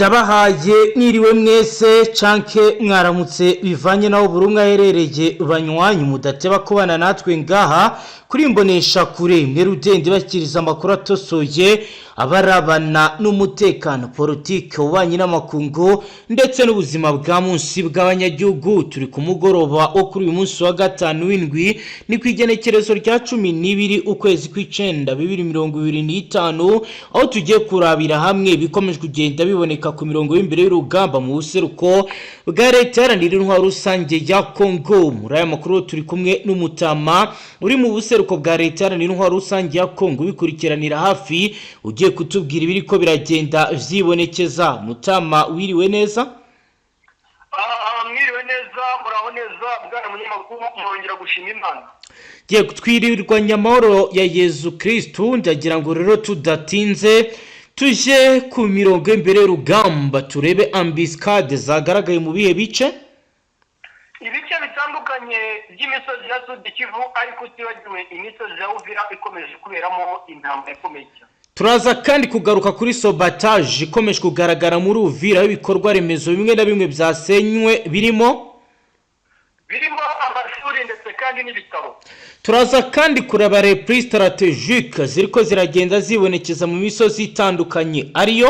Ndabahaye mwiriwe mwese canke mwaramutse bivanye naho burumwe aherereye banywanyi mudateba kubana natwe ngaha kuri mbonesha kure mwerudende bakiriza amakuru atosoye abarabana n'umutekano politike ubanye n'amakungu ndetse n'ubuzima bwa munsi bw'abanyagihugu. Turi ku mugoroba wo kuri uyu munsi wa gatanu w'indwi ni kwigenekerezo rya 12 ukwezi kw'icenda 2025 aho tugiye kurabira hamwe bikomeje kugenda biboneka ku mirongo y'imbere y'urugamba mu buseruko bwa leta yaranira intwaro rusange ya Kongo. Muri aya makuru turi kumwe n'umutama uri mu buseruko bwa leta yaranira intwaro rusange ya Kongo bikurikiranira hafi, ugiye kutubwira ibiriko biragenda vyibonekeza. Mutama wiriwe neza? Mwiriwe neza, muraho neza bwana munyamakuru, mwongera gushima Imana. Giye kutwirirwa nyamahoro ya Yezu Kristo. Ndagira ngo rero tudatinze tuje ku mirongo imbere y'urugamba turebe ambiscade zagaragaye mu bihe bice ibice bitandukanye by'imisozi ya Sud Kivu, ariko tibagiwe imisozi ya Uvira ikomeje kuberamo intambara ikomeye. Turaza kandi kugaruka kuri sabotage ikomeje kugaragara muri Uvira ibikorwa remezo bimwe na bimwe byasenywe birimo amashuri ndetse kandi n'ibitaro. Turaza kandi kureba reprise strategique ziriko ziragenda zibonekeza mu misozi itandukanye ariyo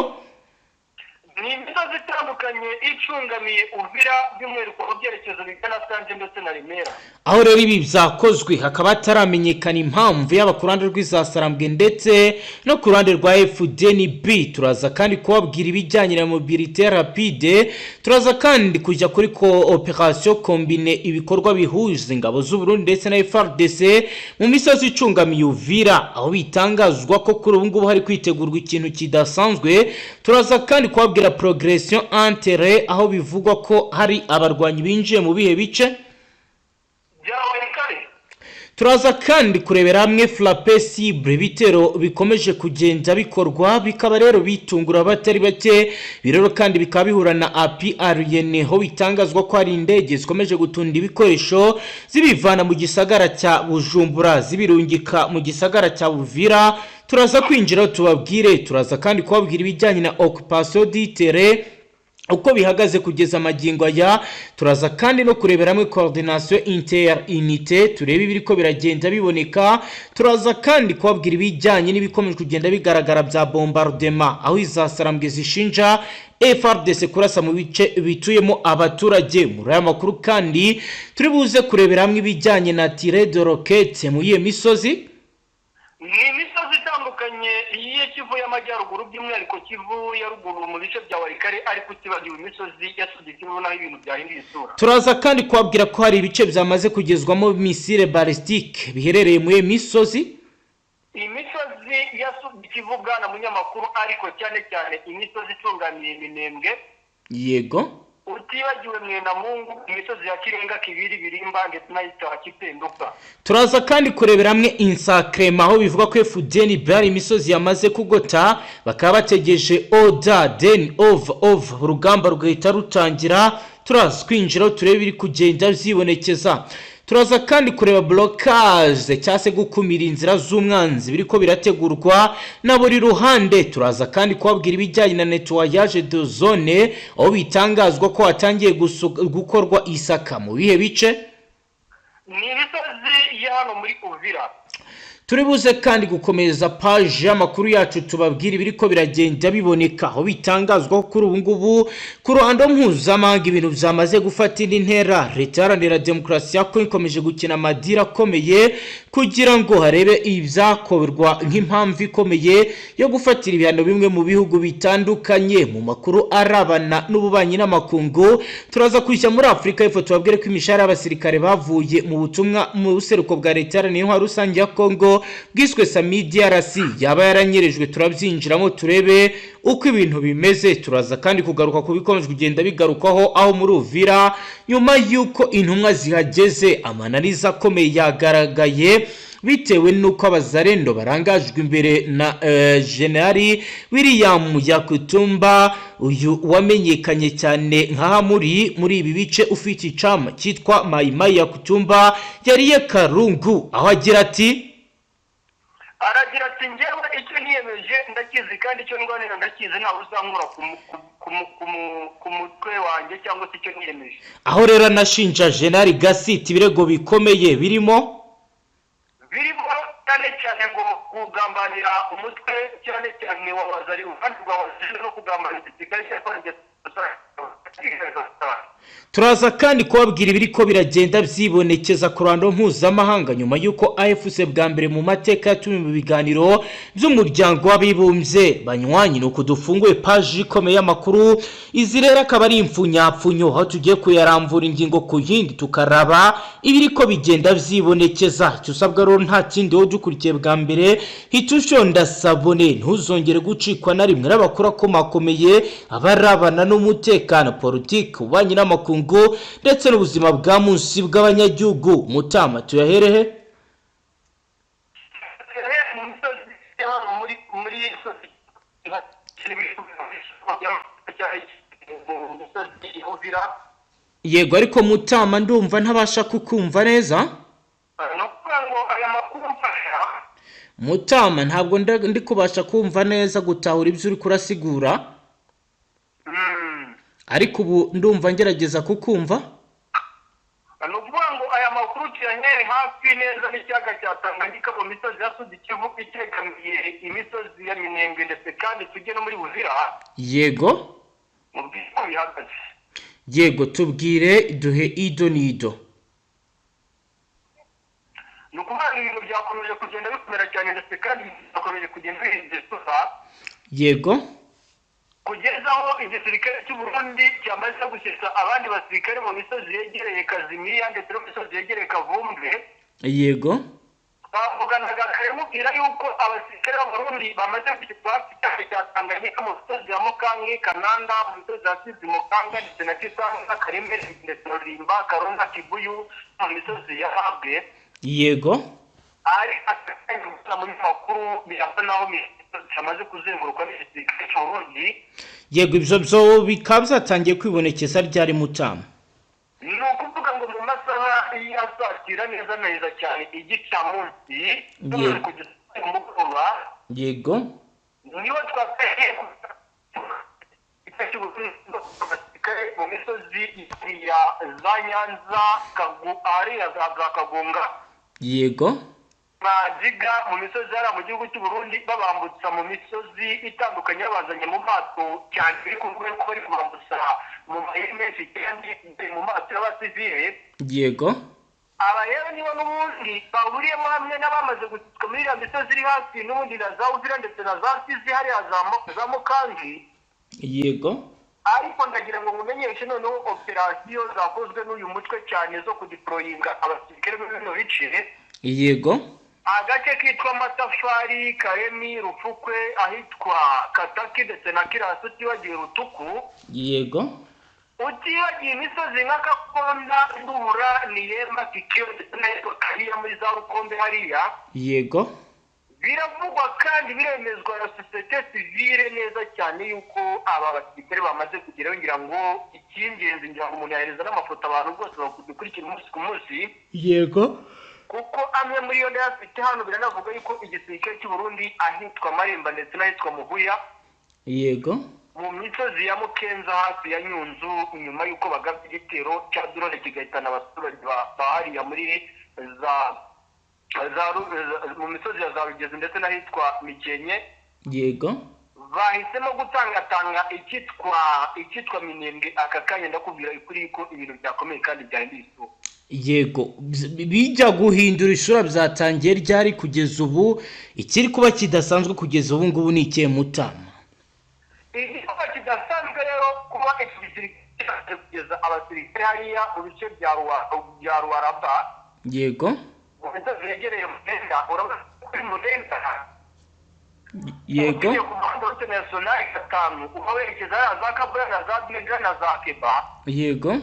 ni imisozi itandukanye icungamiye Uvira by'umwihariko mu byerekezo bigana Sanje ndetse na Remera. Aho rero ibi byakozwe hakaba hataramenyekana impamvu y'abakurande rw'izasarambwe ndetse no ku ruhande rwa FDNB. Turaza kandi kubabwira ibijyanye na mobilité rapide. Turaza kandi kujya kuri opération combinée ibikorwa bihuza ingabo z'u Burundi ndetse na FARDC mu misozi icungamiye Uvira, aho bitangazwa ko kuri ubu ngubu hari kwitegurwa ikintu kidasanzwe. Turaza kandi kubabwira progression enterrée, aho bivugwa ko hari abarwanyi binjiye mu bihe bice. Turaza kandi kurebera hamwe frappe cible bitero bikomeje kugenda bikorwa, bikaba rero bitungura abatari bake. Birero kandi bikaba bihura na APRN, ho bitangazwa ko hari indege zikomeje gutunda ibikoresho zibivana mu gisagara cya Bujumbura zibirungika mu gisagara cya Uvira. Turaza kwinjira tubabwire. Turaza kandi kubabwira ibijyanye na occupation du terrain uko bihagaze kugeza magingo aya. Turaza kandi no kurebera hamwe coordination inter-unité turebe ibiriko biragenda biboneka. Turaza kandi kubabwira ibijyanye n'ibikomeje kugenda bigaragara bya bombardement, aho izasarambwe zishinja FARDC kurasa mu bice bituyemo abaturage. Muri aya makuru kandi turi buze kurebera hamwe ibijyanye na tir de roquette mu yiye misozi. Ni imisozi itandukanye iye Kivu y'amajyaruguru by'umwihariko Kivu ya ruguru mu bice bya Warikare, ariko tibagiwe imisozi ya Sud Kivu naho ibintu byahinduye isura. Turaza kandi kwabwira ko hari ibice byamaze kugezwamo missile ballistique biherereye mu misozi. Imisozi ya Sud Kivu bwana munyamakuru, ariko cyane cyane imisozi itungamiye Minembwe. Yego. Utibagiwe Mwena Mungu, imisozi ya Kirenga, Kibiri, Birimba ndetse na Itara Kipenduka. Turaza kandi kurebera hamwe Insacrema, aho bivuga ko FDNB bari imisozi yamaze kugota, bakaba bategeje order then of urugamba rugahita rutangira. Turaza kwinjira turebe biri kugenda zibonekeza. Turaza kandi kureba blocage cyase gukumira inzira z'umwanzi biriko birategurwa na buri ruhande. Turaza kandi kubabwira ibijyanye na nettoyage de zone, aho bitangazwa ko hatangiye gukorwa isaka mu bihe bice. Ni imisozi ya hano muri Uvira. Turibuze kandi gukomeza page y'amakuru yacu tubabwira ibiriko biragenda biboneka, aho bitangazwa kuri ubu ngubu ku ruhando mpuzamahanga ibintu byamaze gufata indi ntera. Leta Iharanira Demokarasi ya Kongo ikomeje gukina amadira akomeye kugira ngo harebe ibyakorwa nk'impamvu ikomeye yo gufatira ibihano bimwe mu bihugu bitandukanye. Mu makuru arabana n'ububanyi n'amakungu turaza kujya muri Afrika y'Epfo tubabwire ko imishahara y'abasirikare bavuye mu butumwa mu buseruko bwa leta Iharanira intwaro rusange ya Kongo bwiswe SAMIDRC yaba yaranyerejwe. Turabyinjiramo turebe uko ibintu bimeze. Turaza kandi kugaruka ku bikomeje kugenda bigarukaho aho muri Uvira nyuma yuko intumwa zihageze. Amananiza akomeye yagaragaye bitewe nuko abazarendo barangajwe imbere na Generali William Yakutumba, uyu wamenyekanye cyane nka muri ibi bice ufite icama cyitwa Mai Mai Yakutumba yariye Karungu, aho agira ati aragira ati njyewe icyo niyemeje ndakizi ndakizi kandi icyo ndwanira ndakizi ntawe uzankura ku mutwe wanjye cyangwa se icyo niyemeje. Aho rero nashinja General Gasiti ibirego bikomeye birimo cyane cyane ngo kugambanira umutwe cyane cyane wabazari kandi rwabazari no kugambanira igisirikare cy'abarinzi. Turaza kandi kubabwira ibiriko biragenda byibonekeza ku ruhando mpuzamahanga nyuma y'uko AFC bwa mbere mu mateka yatumye mu biganiro by'umuryango w'abibumbye banywanyi no kudufunguye page ikomeye y'amakuru. Izi rero akaba ari impfunyapfunyo aho tugiye kuyarambura ingingo ku yindi tukaraba ibiriko bigenda byibonekeza. Icyo usabwa rero nta kindi wo dukurikiye bwa mbere hitusho ndasabone ntuzongere gucikwa na rimwe n'abakuru akomakomeye abarabana n'umutekano politiki ubanye n'amakungu ndetse n'ubuzima bwa munsi bw'abanyagihugu. Mutama tuyaherehe yego ariko Mutama ndumva ntabasha kukumva neza. Mutama ntabwo ndi kubasha kumva neza gutahura ibyo uri kurasigura ariko ubu ndumva ngerageza kukumva. Nukuvuga ngo aya makuru cyane hafi neza n'ikiyaga cya Tanganyika mu misozi ya Sud Kivu itegamiye imisozi ya Minembwe ndetse kandi tujye no muri Buzira. Yego mu bwiko bihagaze. Yego tubwire duhe ido nido. Nukuvuga ibintu byakomeje kugenda bikomera cyane ndetse kandi byakomeje kugenda bihinduka. Yego kugeza aho igisirikare cy'u Burundi cyamaze gushyira abandi basirikare mu misozi yegereye Kazimiya ndetse no mu misozi yegereye Kavumbe. Yego bavuganaga kare mubwira yuko abasirikare b'Abarundi bamaze gushyirwa ku cya Tanganyika mu misozi ya Mukange, Kananda, mu misozi ya Sizi Mukanga ndetse na Kisanga, Karembe ndetse na Rimba, Karonga, Kibuyu mu misozi ya Habwe. Yego ari akanya mu makuru birasa naho cyamaze kuzenguruka n'igisirikare cy'u Burundi. Yego ibyo byo bikaba byatangiye kwibonekeza ryari Mutama? Ni ukuvuga ngo mu masaha y'asatira neza cyane igicamunsi kugeza umugoroba. Yego niho twakaye abasirikare mu misozi ya za Nyanza za Kagunga. Yego Majiga mu misozi yari mu gihugu cy'u Burundi babambutsa mu misozi itandukanye babazanye mu mato cyane biri kuvuga ko bari kubambutsa mu mahemesi kandi mu mato y'abasivile. Yego aba rero nibo n'ubundi bahuriyemo hamwe n'abamaze gutsika muri iriya misozi iri hafi n'ubundi na za Uvira ndetse na za Sizi hariya za Mukangi. Yego ariko ndagira ngo mumenyeshe noneho operasiyo zakozwe n'uyu mutwe cyane zo kudiployinga abasirikare muri bino bice. Yego agace kitwa Matafari, Karemi, Rupfukwe, ahitwa Kataki ndetse na Kirasi utibagiwe Rutuku. Yego utibagiwe imisozi nka Kakonda, Ndura, Niyema, Kikiyo ndetse na Kariya muri za Rukombe hariya. Yego biravugwa kandi biremezwa na sosiyete sivile neza cyane yuko aba basirikare bamaze kugeraho. ngira ngo icy'ingenzi ngira ngo umuntu yahereza n'amafoto abantu bose bakurikira umunsi ku munsi. Yego kuko amwe muri yo ndayafite hano biranavuga yuko igisirikare cy'u Burundi ahitwa Maremba ndetse n'ahitwa Muhuya. Yego mu misozi ya Mukenza hafi ya Nyunzu nyuma yuko bagabye igitero cya drone kigahitana abaturage bahariya muri mu misozi ya za Rugezi ndetse n'ahitwa Mikenye. Yego bahisemo gutangatanga icyitwa Minembwe. aka kanya ndakubwira ukuri ko ibintu byakomeye kandi byahinduye isura. Yego bijya guhindura isura byatangiye ryari kugeza ubu ikiri kuba kidasanzwe kugeza ubu ngubu ni ikihe Mutama? Igikorwa kidasanzwe rero kuba igisirikare kugeza abasirikare hariya mu bice bya Ruaraba. Yego mu misozi yegereye Murenda urabona kuri Murenda. Yego ku muhanda w'International 5 uba werekeza za Kabura na za Dega na za Keba. Yego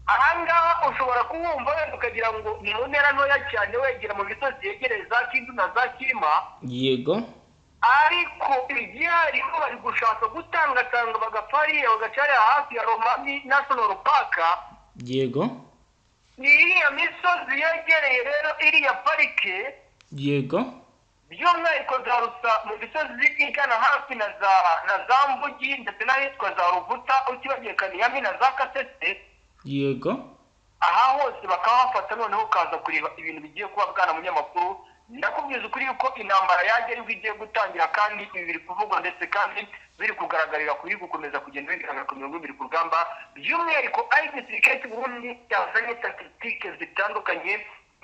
ahangaha ushobora kuwumva wenda ukagira ngo ni mu ntera ntoya cyane wegera mu misozi yegereye za Kindu na za Kirima. Yego ariko igihari ko bari gushaka gutangatanga bagapfariye bagacara hafi ya Romani National Park. Yego ni iriya misozi yegereye rero iriya parike. Yego by'umwihariko za rusa mu misozi igana hafi na za mbugi ndetse n'ahitwa za ruvuta utibagiye kaniyami na za kasese. Yego. Aha hose bakahafata noneho ukaza kureba ibintu bigiye kuba bwana munyamakuru. Ndakubwiza ukuri yuko intambara yagera igiye gutangira kandi ibi biri kuvugwa ndetse kandi biri kugaragarira kuri gukomeza kugenda bigaragara ku mirongo ibiri ku rugamba. By'umwihariko igisirikare cy'u Burundi cyazanye tactique zitandukanye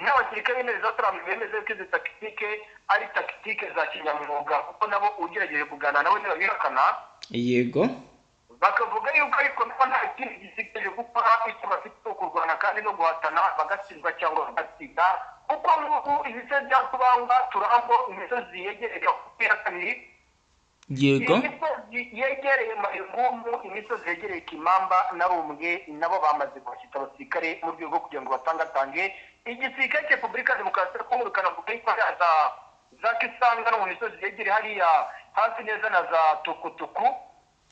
n'abasirikare b'intare Trump bemeze ko izi tactique ari tactique za kinyamwuga kuko nabo ugerageje kuganira nawe ntibabihakana. Yego. Bakavuga yuko ariko nta kindi gisigaje gukora icyo bafite kurwana kandi no guhatana bagatsindwa cyangwa bagatsinda kuko n'ubu ibice bya Kubanga Turambo imisozi yegereye ku ya kabiri. Yego. Imisozi yegereye Mayungumu, imisozi yegereye Kimamba na Rumbwe nabo bamaze guhashita abasirikare mu rwego kugira ngo batangatange igisirikare cya Repubulika ya Demokarasi ya Kongo kanavuga yuko za Kisanga no mu misozi yegereye hariya hafi neza na za Tukutuku.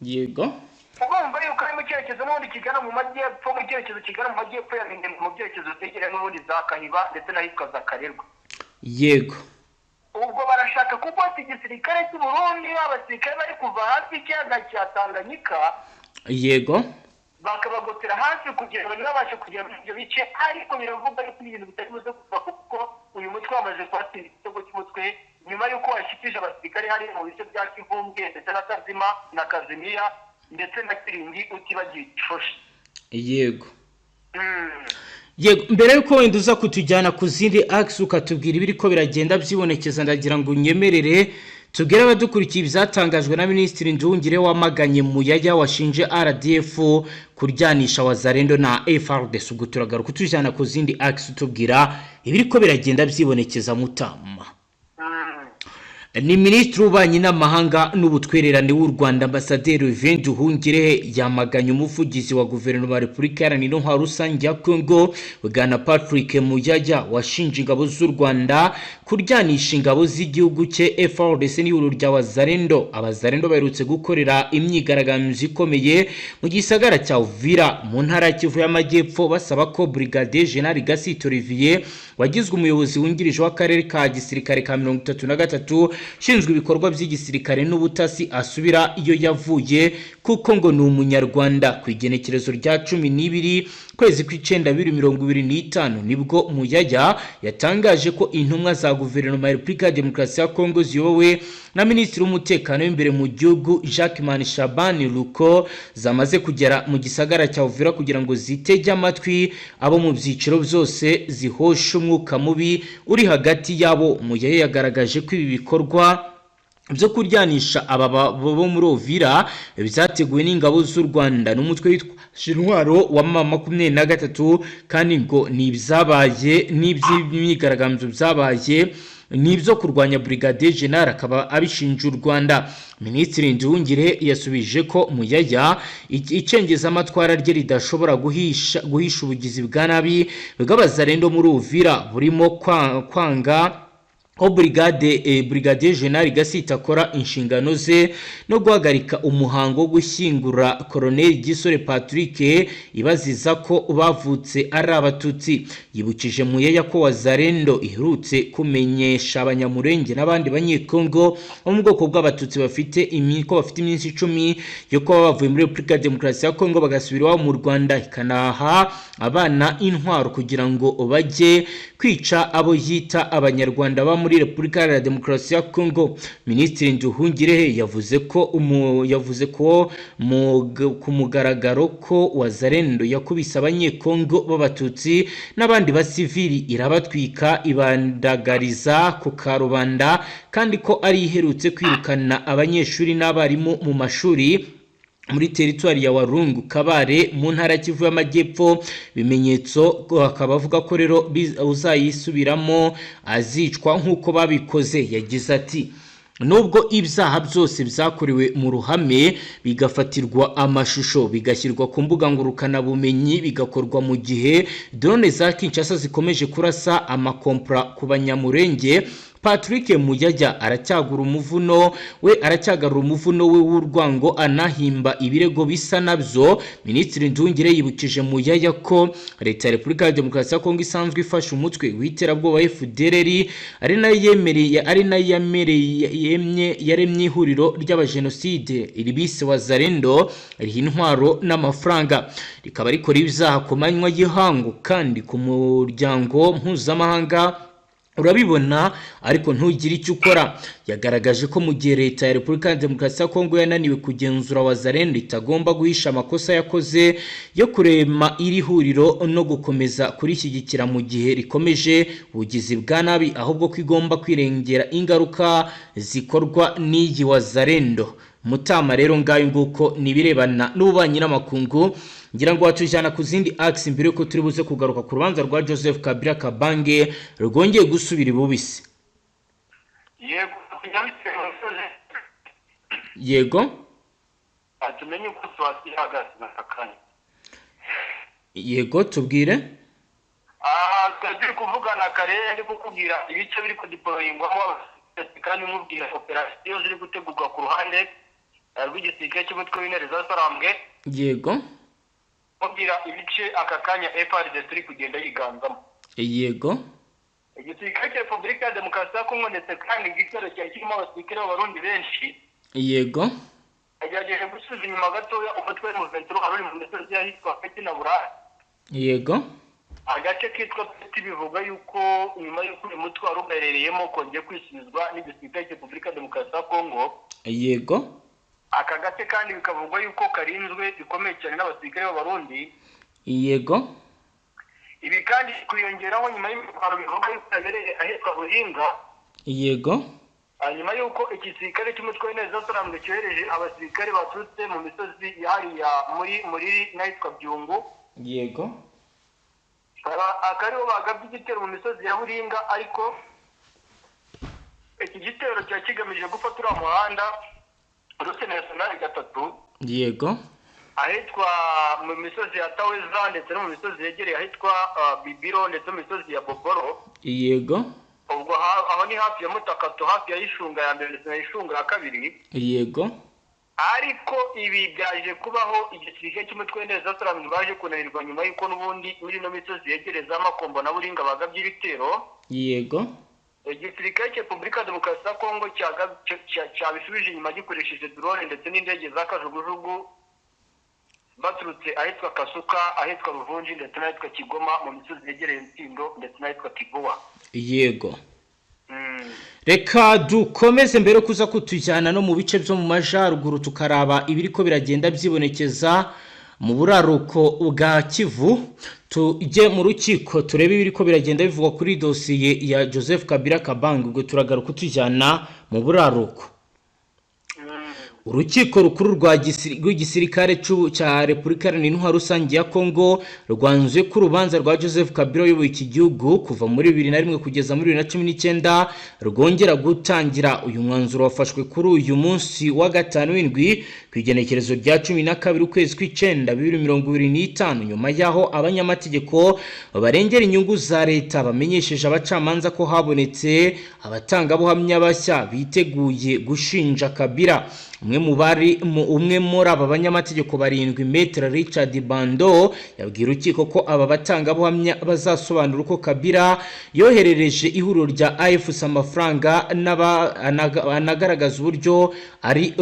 Yego. Ugomba yuko ari mu cyerekezo n'ubundi kigana mu majyepfo, mu cyerekezo kigana mu majyepfo ya Minembwe, mu cyerekezo zegereye n'ubundi za Kahiba ndetse n'ahitwa za Karerwa. Yego. Ubwo barashaka kubota igisirikare cy'u Burundi abasirikare bari kuva hafi y'ikiyaga cya Tanganyika. Yego. Bakabagotera hafi kugira ngo babashe kugera mu ibyo bice ariko biravuga yuko ibintu bitari buze kuva kuko uyu mutwe wamaze kwatira igitego cy'umutwe nyuma y'uko washyikije abasirikare hari mu bice bya Kivumbwe ndetse na Kazima na Kazimiya ndetse na Kiringi utibagiye Gifoshe. Yego. Yego, mbere yuko wenda uza kutujyana ku zindi axe ukatubwira ibiri ko biragenda byibonekeza, ndagira ngo unyemerere tubwire abadukurikiye ibyatangajwe na Minisitiri Nduhungire wamaganye Muyaya washinje RDF kuryanisha Wazalendo na FARDC. Ubwo turagaruka tujyana ku zindi axe utubwira ibiri ko biragenda byibonekeza Mutama. Ni Minisitiri w'Ububanyi n'Amahanga n'Ubutwererane w'u Rwanda Ambasaderi Nduhungire yamaganye umuvugizi wa Guverinoma ya Repubulika Iharanira Intwaro Rusange ya Kongo Bwana Patrick Muyaya washinje ingabo z'u Rwanda kuryanisha ingabo z'igihugu cye FARDC n'ihuriro rya Wazalendo. Abazalendo baherutse gukorera imyigaragambyo ikomeye mu gisagara cya Uvira mu ntara ya Kivu y'Amajyepfo basaba ko Brigadier General Gasito Olivier wagizwe umuyobozi wungirije w'akarere ka gisirikare ka 33 shinzwe ibikorwa by'igisirikare n'ubutasi asubira iyo yavuye kuko ngo ni umunyarwanda. Ku igenekerezo rya 12 kwezi kw'icenda 2025 nibwo Muyaya yatangaje ko intumwa za Guverinoma ya Repubulika ya Demokarasi ya Kongo ziyobowe na Minisitiri w'Umutekano w'imbere mu gihugu Jacques Shabani Luko zamaze kugera mu gisagara cya Uvira kugira ngo zitege amatwi abo mu byiciro byose zihosha umwuka mubi uri hagati yabo. Muyaya yagaragaje ko ibi bikorwa byo kuryanisha aba bo muri Uvira byateguwe n'ingabo z'u Rwanda n'umutwe witwa Intwaro wa M23 kandi ngo nibyabaye n'iby'imyigaragambyo byabaye nibyo kurwanya Brigadier General akaba abishinja u Rwanda. Minisitiri Nduhungire yasubije ko Muyaya icengeza amatwara rye ridashobora guhisha ubugizi bwa nabi bw'Abazalendo muri Uvira burimo kwanga ko Brigadier General Gasita akora inshingano ze no guhagarika umuhango wo gushyingura Colonel Gisore Patrick ibaziza ko bavutse ari Abatutsi. Yibukije Muyaya ko Wazalendo iherutse kumenyesha Abanyamurenge n'abandi banyekongo bo mu bwoko bw'Abatutsi bafite iminsi 10 yo kuba bavuye muri Repubulika ya Demokarasi ya Kongo bagasubira iwabo mu Rwanda, ikanaha abana intwaro kugira ngo bajye kwica abo yita Abanyarwanda muri Repubulika ya Demokarasi ya Kongo. Minisitiri Nduhungire yavuze ko ku mugaragaro ko Wazalendo yakubise abanyekongo b'Abatutsi n'abandi basivili irabatwika ibandagariza ku karubanda kandi ko ari iherutse kwirukana abanyeshuri n'abarimu mu mashuri muri teritwari ya Warungu Kabare mu ntara Kivu y'Amajyepfo. Bimenyetso akaba avuga ko rero uzayisubiramo azicwa nk'uko babikoze. Yagize ati nubwo ibyaha byose byakorewe mu ruhame bigafatirwa amashusho bigashyirwa ku mbuga ngurukana bumenyi bigakorwa mu gihe drone za Kinshasa zikomeje kurasa amakompra ku Banyamurenge, Patrick Muyaya aracyagura umuvuno we w'urwango anahimba ibirego bisa nabyo. Minisitiri Nduhungire yibukije Muyaya ko leta ya Repubulika ya Demokarasi ya Kongo isanzwe ifasha umutwe w'iterabwoba FDLR ari nayo yaremye ihuriro ry'abajenoside iri bise Wazalendo riha intwaro n'amafaranga rikaba rikora ibyaha ku manywa y'ihangu kandi ku muryango mpuzamahanga urabibona ariko ntugire icyo ukora. Yagaragaje ko mu gihe leta ya Repubulika ya Demokarasi ya Kongo yananiwe kugenzura Wazalendo itagomba guhisha amakosa yakoze yo kurema iri huriro no gukomeza kurishyigikira mu gihe rikomeje ubugizi bwa nabi, ahubwo ko igomba kwirengera ingaruka zikorwa n'iyi Wazalendo. Mutama rero ngayo nguko nibirebana n'ububanyi n'amakungu, ngira ngo watujyana ku zindi axe mbere ko turi buze kugaruka ku rubanza rwa Joseph Kabila Kabange rwongeye gusubira ibubisi. Yego atumenye uko twasihagaze nakakanya. Yego tubwire. Turi kuvugana kare ndi kukubwira ibice biri ku deployingwamo kandi mubwira operation ziri gutegurwa ku ruhande rw'igisirikare cy'umutwe w'intare za Sarambwe. Yego mubwira ibice aka kanya FARDC turi kugenda yiganzamo. Yego igisirikare cya Repubulika ya Demokarasi ya Kongo ndetse kandi igitero cya kirimo abasirikare b'abarundi benshi. Yego agerageje gusubiza inyuma gatoya umutwe mu Ventura ari mu misozi yahitwa Peti na Buraya. Yego agace kitwa Peti bivuga yuko nyuma y'uko uyu mutwe wari uherereyemo kongeye kwishyizwa n'igisirikare cya Repubulika ya Demokarasi ya Kongo. Yego aka gace kandi bikavugwa yuko karinzwe bikomeye cyane n'abasirikare b'abarundi. Yego ibi kandi kwiyongeraho nyuma y'imibaro bivuga yuko yabereye ahitwa Buhinga. Yego nyuma y'uko igisirikare cy'umutwe w'intare za Sarambwe cyohereje abasirikare baturutse mu misozi yahariya muri n'ahitwa Byungu. Yego akariho bagabye igitero mu misozi ya Buringa, ariko iki gitero cya kigamije gufata uriya muhanda Rute National 3. Yego ahitwa mu misozi ya Taweza ndetse no mu misozi yegereye ahitwa Bibiro ndetse mu misozi ya Boboro. Yego ubwo aho ni hafi ya Mutakato, hafi ya Ishunga ya mbere ndetse na Ishunga ya kabiri. Yego ariko ibi byaje kubaho igisirikare cy'umutwe w'intare za Sarambwe baje kunanirwa nyuma y'uko n'ubundi muri no misozi yegereza Makombo na Buringa bagabye ibitero. Yego igisirikare cya Repubulika ya Demokarasi ya Kongo cyabisubije inyuma gikoresheje drone ndetse n'indege za kajugujugu baturutse ahitwa Kasuka, ahitwa Ruvunji ndetse n'ahitwa Kigoma mu misozi yegereye Ntindo ndetse n'ahitwa Kigowa. Yego reka dukomeze mbere kuza kutujyana no mu bice byo mu majaruguru tukaraba ibiriko biragenda byibonekeza mu buraruko bwa Kivu. Tujye mu rukiko turebe ibiriko biragenda bivugwa kuri dosiye ya Joseph Kabila Kabange, ubwo turagaruka tujyana mu buraruko. Urukiko rukuru rw'igisirikare cya Repubulika Iharanira Rusange ya Kongo rwanzuye ko urubanza rwa Joseph Kabila uyoboye iki gihugu kuva muri 2001 kugeza muri 2019 rwongera gutangira. Uyu mwanzuro wafashwe kuri uyu munsi wa gatanu w'indwi ku igenekerezo rya 12 ukwezi kw'Icyenda 2025, nyuma yaho abanyamategeko barengera inyungu za leta bamenyesheje abacamanza ko habonetse abatangabuhamya bashya biteguye gushinja Kabila. Umwe muri aba banyamategeko barindwi, Maître Richard Bando, yabwira urukiko ko aba batangabuhamya bazasobanura uko Kabila yoherereje ihuriro rya AFC amafaranga anagaragaza uburyo hari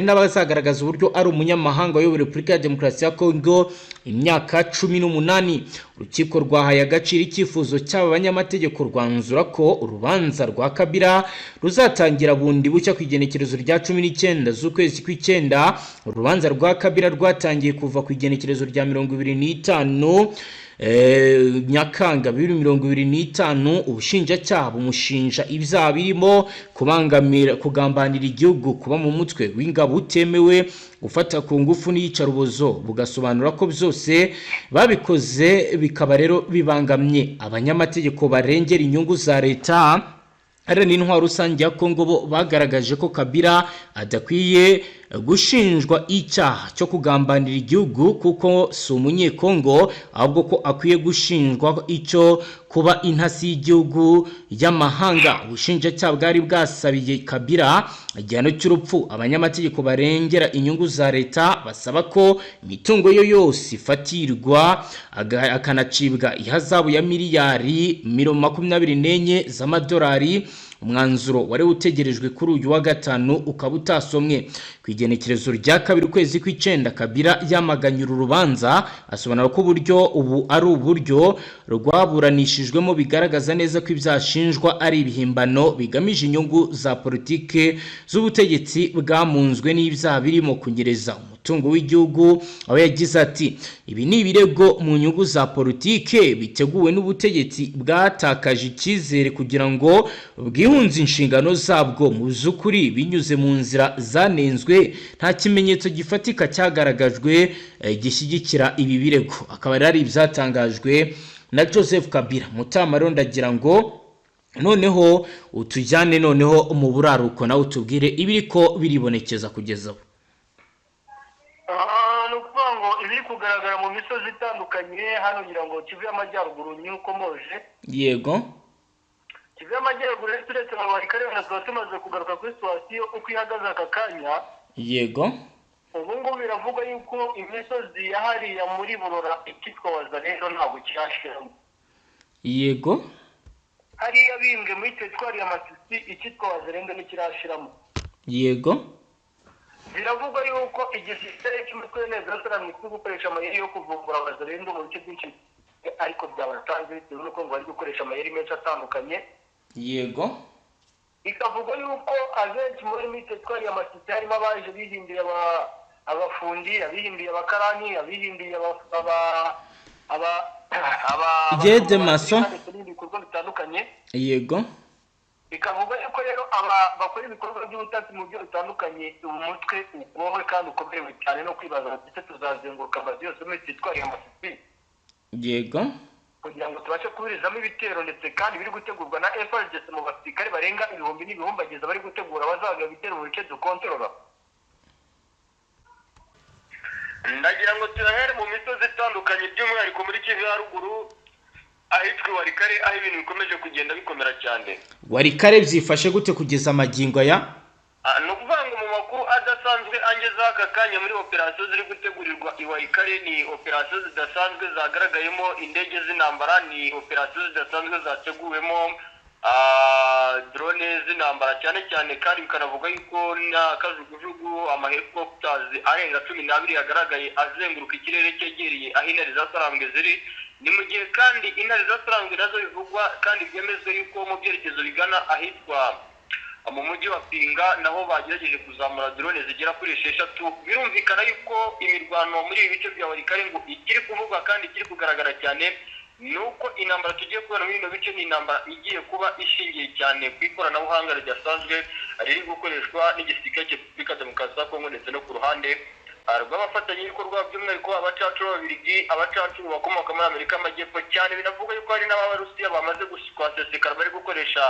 n'abazagaragaza uburyo ari umunyamahanga w'Iburyo Repubulika ya Demokarasi ya Kongo imyaka 18. Urukiko rwahaye agaciro icyifuzo cy'aba banyamategeko rwanzura ko urubanza rwa Kabila ruzatangira bundi bucya ku igenekerezo rya 19 z'ukwezi kw'Icyenda. Urubanza rwa Kabila rwatangiye kuva ku igenekerezo rya 25 Nyakanga 2025. Ubushinjacyaha bumushinja ibyaha birimo kugambanira igihugu, kuba mu mutwe w'ingabo utemewe, gufata ku ngufu n'iyicarubozo. Bugasobanura ko byose babikoze bikaba rero bibangamye abanyamategeko barengera inyungu za leta. Iharanira Rusange ya Kongo bo bagaragaje ko Kabila adakwiye gushinjwa icyaha cyo kugambanira igihugu kuko si umunyekongo, ahubwo ko akwiye gushinjwa icyo kuba intasi y'igihugu y'amahanga. Ubushinjacyaha bwari bwasabiye Kabila igihano cy'urupfu. Abanyamategeko barengera inyungu za leta basaba ko imitungo yo yose ifatirwa akanacibwa ihazabu ya miliyari 24 z'amadolari. Umwanzuro wari utegerejwe kuri uyu wa gatanu ukaba utasomwe. Ku igenekerezo rya 2 ukwezi kw'icenda, Kabila yamaganye uru rubanza asobanura ko uburyo ubu ari uburyo rwaburanishijwemo bigaragaza neza ko ibyashinjwa ari ibihimbano bigamije inyungu za politike z'ubutegetsi bwamunzwe n'ibyaha birimo kunyereza umutungo w'igihugu. Aho yagize ati ibi ni ibirego mu nyungu za politike biteguwe n'ubutegetsi bwatakaje icyizere kugira ngo bwihunze inshingano zabwo mu by'ukuri binyuze mu nzira zanenzwe. Nta kimenyetso gifatika cyagaragajwe gishyigikira ibi birego. Akaba ari ibyatangajwe na Joseph Kabila. Mutamaro ndagira ngo noneho utujyane noneho mu buraruko nawe utubwire ibiriko biribonekeza kugeza ubu. Nukuvuga ngo ibiri kugaragara mu misozi itandukanye hano ngira ngo Kivu y'Amajyaruguru ni ukomoje. Yego. Kivu y'Amajyaruguru turetse mu Warikare na tumaze kugaruka kuri situation uko ihagaze aka kanya. Yego. Ubu ngubu biravugwa yuko imisozi yahariya muri Burora ikitwa Wazalendo ntabwo kirashiramo. Yego. Hariya bimbwe muri teritwari ya Masisi ikitwa Wazalendo ntikirashiramo. Yego. Biravugwa yuko igisirikare cy'umutwe neza cyane cyo gukoresha amayeri yo kuvumbura Wazalendo mu bice byinshi ariko byabatanze bitewe n'uko ngo bari gukoresha amayeri menshi atandukanye. Yego. Bikavugwa yuko abenshi muri teritwari ya Masisi harimo abaje bihindiye abafundi, abihindiye abakarani, abihindiye Gede maso ibikorwa bitandukanye. Yego. Bikavuga yuko rero bakora ibikorwa by'ubutasi mu byo bitandukanye umutwe ugowe kandi ukomerewe cyane no kwibaza ndetse tuzazenguruka amazi yose muri teritwari ya Masisi. Yego. Kugira ngo tubashe kubirizamo ibitero ndetse kandi biri gutegurwa na FARDC mu basirikare barenga ibihumbi n'ibihumbagiza bari gutegura bazaga ibitero mu bice dukontorora. Ndagira ngo turahere mu misozi itandukanye by'umwihariko muri Kivu ya ruguru ahitwa Warikare aho ibintu bikomeje kugenda bikomera cyane. Warikare byifashe gute kugeza amagingo aya? No kuvanga mu makuru adasanzwe angeza aka kanya muri operasiyo ziri gutegurirwa i Warikare. Ni operasiyo zidasanzwe zagaragayemo indege z'intambara, ni operasiyo zidasanzwe zateguwemo drone z'intambara cyane cyane, kandi bikanavuga yuko n'akajugujugu amahelicopters arenga 12 yagaragaye azenguruka ikirere cyegereye aho intare zasarambwe ziri. Ni mu gihe kandi intare zasarambwe nazo bivugwa kandi byemezwe yuko mu byerekezo bigana ahitwa mu mujyi wa Pinga naho bagerageje kuzamura drone zigera kuri 6. Birumvikana yuko imirwano muri ibi bice bya Warikare ngo ikiri kuvugwa kandi ikiri kugaragara cyane. Nuko intambara tugiye kubona muri bino bice ni intambara igiye kuba ishingiye cyane ku ikoranabuhanga ridasanzwe riri gukoreshwa n'igisirikare cya Repubulika Demokarasi ya Kongo ndetse no ku ruhande rw'abafatanyabikorwa by'umwihariko abacacu b'Ababiligi, abacacu bakomoka muri Amerika y'Amajyepfo cyane. Binavuga yuko hari n'Abarusiya bamaze kwasesekara bari gukoresha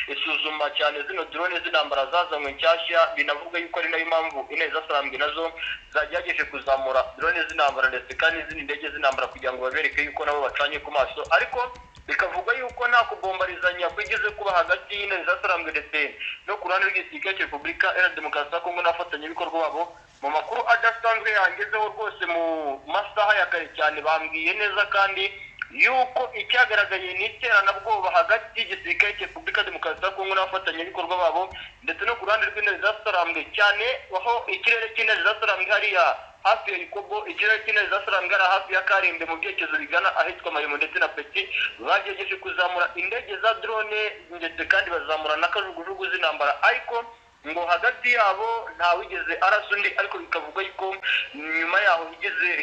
isuzuma cyane zino drone z'intambara zazanywe nshyashya. Binavuga yuko ari nayo mpamvu intare zasarambwe nazo zagerageje kuzamura drone z'intambara ndetse kandi n'izindi ndege z'intambara kugira ngo babereke yuko nabo bacanye ku maso. Ariko bikavuga yuko nta kubombarizanya kwigeze kuba hagati y'intare zasarambwe ndetse no ku ruhande rw'igisirikare cya Repubulika Iharanira Demokarasi ya Kongo n'abafatanyabikorwa babo. Mu makuru adasanzwe yangezeho rwose mu masaha ya kare cyane bambwiye neza kandi yuko icyagaragaye ni iterabwoba hagati y'igisirikare cya Repubulika Demokarasi ya Kongo n'abafatanyabikorwa babo ndetse no ku ruhande rw'intare zasarambwe cyane, aho ikirere cy'intare zasarambwe hariya hafi ya Ikobo, ikirere cy'intare zasarambwe ari hafi ya Karembe mu byerekezo bigana ahitwa Marimo ndetse na Peti. Bagerageje kuzamura indege za drone ndetse kandi bazamura n'akajugujugu z'intambara, ariko ngo hagati yabo nta wigeze arasa undi. Ariko bikavuga yuko nyuma yaho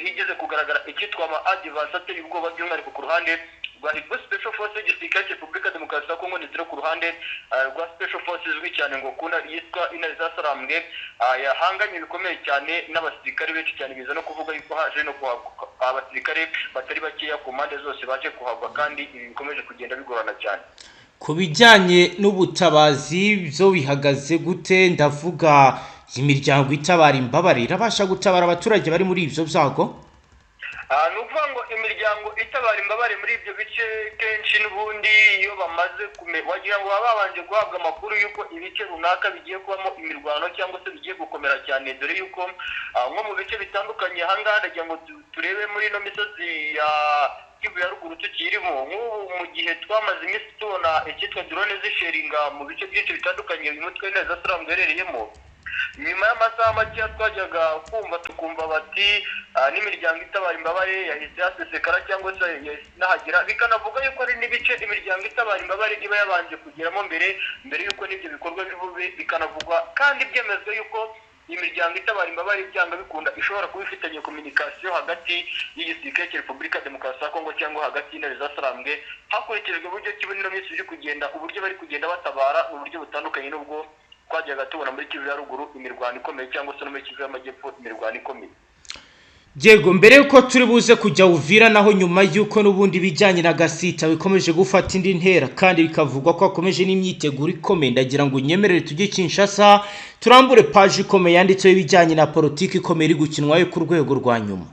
higeze kugaragara icyitwa ama advance ateye ubwoba by'umwihariko ku ruhande rwa Special Forces y'igisirikare cya Repubulika Demokarasi ya Kongo ndetse no ku ruhande rwa Special Forces izwi cyane ngo kuna yitwa intare zasarambwe yahanganye bikomeye cyane n'abasirikare benshi cyane. Biza no kuvuga yuko haje no abasirikare batari bakeya ku mpande zose baje kuhagwa kandi ibi bikomeje kugenda bigorana cyane. Ku bijyanye n'ubutabazi byo bihagaze gute? Ndavuga imiryango itabara imbabare irabasha gutabara abaturage bari muri ibyo byago? ni ukuvuga ngo imiryango itabara imbabare muri ibyo bice kenshi n'ubundi iyo bamaze wagira ngo baba babanje guhabwa amakuru y'uko ibice runaka bigiye kubamo imirwano cyangwa se bigiye gukomera cyane, dore y'uko nko mu bice bitandukanye ahangaha ndagira ngo turebe muri ino misozi ya Kivu ya ruguru tukirimo. Nk'ubu mu gihe twamaze iminsi tubona icyitwa drone zisheringa mu bice byinshi bitandukanye uyu mutwe neza Salamu uherereyemo, nyuma y'amasaha make twajyaga kumva tukumva bati n'imiryango itabara imbabare yahise yasesekara cyangwa se nahagira, bikanavuga yuko ari n'ibice imiryango itabara imbabare iba yabanje kugeramo mbere y'uko n'ibyo bikorwa bivube, bikanavugwa kandi byemezwa yuko imiryango itabara imbabare byanga bikunda ishobora kuba ifitanye communication hagati y'igisirikare cya Repubulika Demokarasi ya Kongo cyangwa hagati y'intare za Sarambwe, hakurikijwe uburyo kibonera minsi iri kugenda, uburyo bari kugenda batabara mu buryo butandukanye, n'ubwo twajyaga tubona muri Kivu ya ruguru imirwano ikomeye cyangwa se no muri Kivu y'amajyepfo imirwano ikomeye. Yego, mbere yuko turi buze kujya Uvira naho nyuma yuko n'ubundi bijyanye na Gasita bikomeje gufata indi ntera kandi bikavugwa ko akomeje n'imyiteguro ikomeye, ndagira ngo nyemerere tujye Kinshasa turambure page ikomeye yanditseho ibijyanye na politiki ikomeye iri gukinwa yo ku rwego rwa nyuma.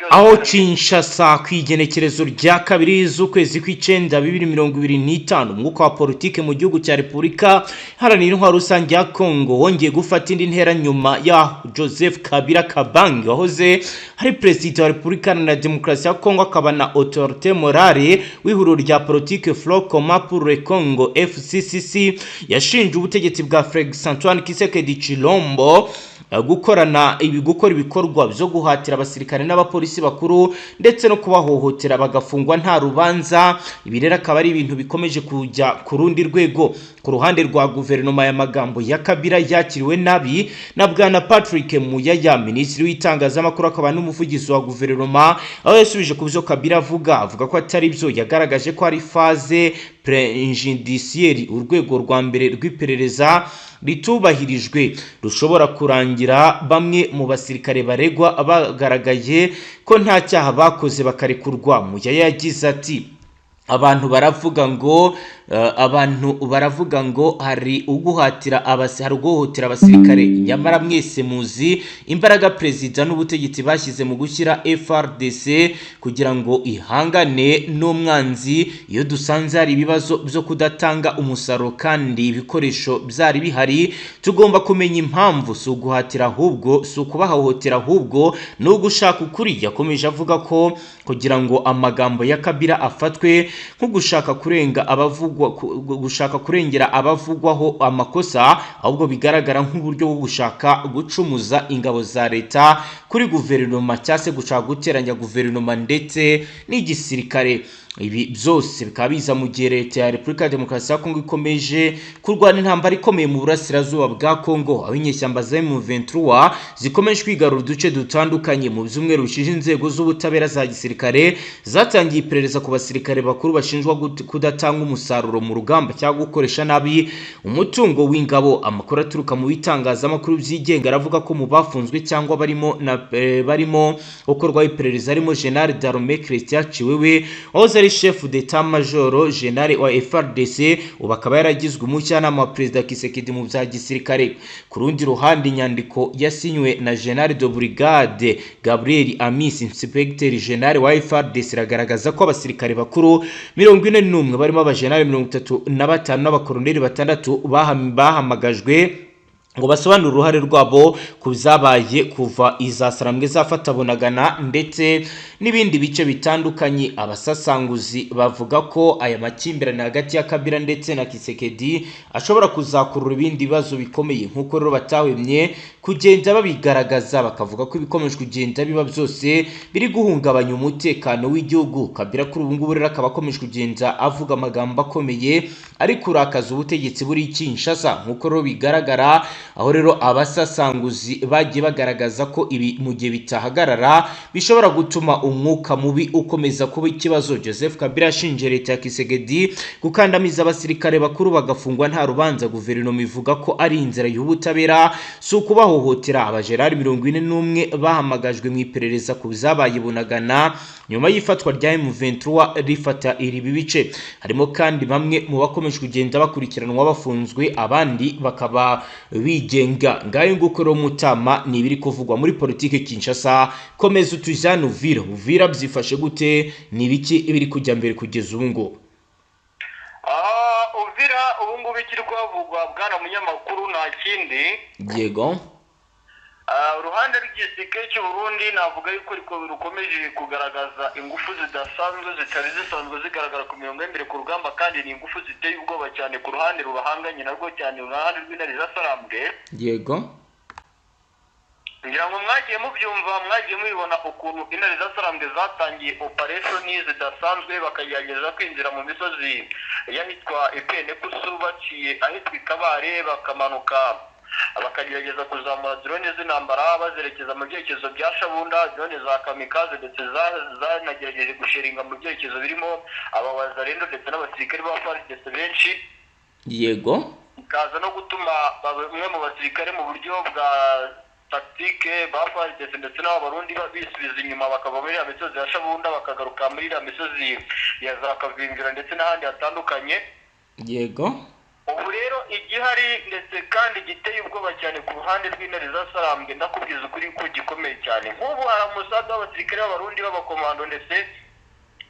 Aho Kinshasa ku igenekerezo rya kabiri z'ukwezi kw'Icyenda 2025 umwuka wa politike mu gihugu cya Repubulika Iharanira Intwaro Rusange ya Kongo wongeye gufata indi ntera nyuma ya Joseph Kabila Kabange wahoze ari perezida wa Repubulika Iharanira Demokarasi ya Kongo akaba na autorité morale w'ihuriro rya politike Front Commun pour le Congo FCCC yashinje ubutegetsi bwa Félix Antoine Tshisekedi Tshilombo gukora ibikorwa byo guhatira abasirikare n'abapolisi bakuru ndetse no kubahohotera bagafungwa nta rubanza. Ibi rero akaba ari ibintu bikomeje kujya ku rundi rwego. Ku ruhande rwa guverinoma ya magambo ya Kabila yakiriwe nabi na bwana Patrick Muyaya, minisitiri w'itangazamakuru akaba n'umuvugizi wa guverinoma, aho yasubije ku byo Kabila avuga ko atari byo. Yagaragaje ko ari phase prejudiciaire, urwego rwa mbere rw'iperereza ritubahirijwe rushobora kurangira bamwe mu basirikare baregwa bagaragaye ko nta cyaha bakoze bakarekurwa. Muyaya yagize ati abantu baravuga ngo hari uguhatira abasirikare, nyamara mwese muzi imbaraga perezida n'ubutegetsi bashyize mu gushyira FRDC kugira ngo ihangane n'umwanzi. Iyo dusanze hari ibibazo byo kudatanga umusaruro kandi ibikoresho byari bihari, tugomba kumenya impamvu. Si uguhatira ahubwo si ukubahohotera, ahubwo ni ugushaka ukuri. Yakomeje avuga ko kugira ngo amagambo ya Kabila afatwe nko gushaka kurengera abavugwaho amakosa, ahubwo bigaragara nk'uburyo bwo gushaka gucumuza ingabo za leta kuri guverinoma cyangwa se gushaka guteranya guverinoma ndetse n'igisirikare. Ibi byose bikaba biza mu gihe leta ya Repubulika ya Demokarasi ya Kongo ikomeje kurwana intambara ikomeye mu burasirazuba bwa Kongo, aho inyeshyamba za M23 zikomeje kwigarura uduce dutandukanye. Mu byumweru bishije inzego z'ubutabera za gisirikare zatangiye iperereza ku basirikare bakuru bashinjwa kudatanga umusaruro mu rugamba cyangwa gukoresha nabi umutungo w'ingabo. Amakuru aturuka mu bitangazamakuru byigenga aravuga ko mu bafunzwe cyangwa barimo gukorwaho iperereza harimo General d'Armée Christian Chiwewe ari chef d'état major general wa FRDC, ubu akaba yaragizwe umujyanama wa perezida Tshisekedi mu bya gisirikare. Ku rundi ruhande inyandiko yasinywe na General de Brigade Gabriel Amis, inspecteur general wa FRDC, iragaragaza ko abasirikare bakuru 41 barimo abajenerali 35 n'abakoloneli 6 bahamagajwe ngo basobanura uruhare rwabo ku byabaye kuva iza Sarambwe zafata Bunagana ndetse n'ibindi bice bitandukanye. Abasasanguzi bavuga ko aya makimbirane hagati ya Kabila ndetse na Tshisekedi ashobora kuzakurura ibindi bibazo bikomeye, nk'uko rero batahwemye kugenda babigaragaza, bakavuga ko ibikomeje kugenda biba byose biri guhungabanya umutekano w'igihugu. Kabila kuri ubu ngubu rero akaba akomeje kugenda avuga amagambo akomeye ari kurakaza ubutegetsi buri Kinshasa, nk'uko rero bigaragara, aho rero abasasanguzi bagiye bagaragaza ko ibi mu gihe bitahagarara bishobora gutuma umwuka mubi ukomeza kuba ikibazo. Joseph Kabila ashinje leta ya Tshisekedi gukandamiza abasirikare bakuru bagafungwa nta rubanza. Guverinoma ivuga ko ari inzira y'ubutabera, si ukubahohotera. Abajenerali 41 bahamagajwe mu iperereza ku byabaye Bunagana nyuma y'ifatwa rya M23 rifata iri bice. Harimo kandi bamwe mu bakomeje kugenda bakurikiranwa bafunzwe, abandi bakaba bigenga. Ngayo ngukoro Mutama ni ibiri kuvugwa muri politike Kinshasa. Komeza utujane Uvira byifashe gute, ni biki ibiri kujya mbere kugeza ubu ngo? Uvira ubu ngubu ikiri kwavugwa bwana munyamakuru nta kindi. Yego. Uruhande rw'igisirikare cy'u Burundi navuga yuko rukomeje kugaragaza ingufu zidasanzwe zitari zisanzwe zigaragara ku mirongo y'imbere ku rugamba, kandi ni ingufu ziteye ubwoba cyane ku ruhande rubahanganye narwo cyane uruhande rw'intare za Sarambwe. Yego. ngira ngo mwagiye mubyumva, mwagiye mubibona ukuntu intare za Sarambwe zatangiye operation zidasanzwe bakagerageza kwinjira mu misozi yahitwa Epene Kusu baciye ahitwa Kabare bakamanuka bakagerageza kuzamura drone z'intambara bazerekeza mu byerekezo bya Shabunda, drone za kamikaze ndetse zanagerageje gusheringa mu byerekezo birimo abawazarendo ndetse n'abasirikare ba FARDC benshi. Yego. Kaza no gutuma bamwe mu basirikare mu buryo bwa tactique ba FARDC ndetse n'abarundi bisubiza inyuma bakava muri ya misozi ya Shabunda bakagaruka muri ya misozi ya za Kavimvira ndetse n'ahandi hatandukanye. Yego. Ubu rero igihari ndetse kandi giteye ubwoba cyane ku ruhande rw'intare za Sarambwe, ndakubwiza ukuri ko gikomeye cyane. Nk'ubu hari umusada w'abasirikare b'abarundi b'abakomando ndetse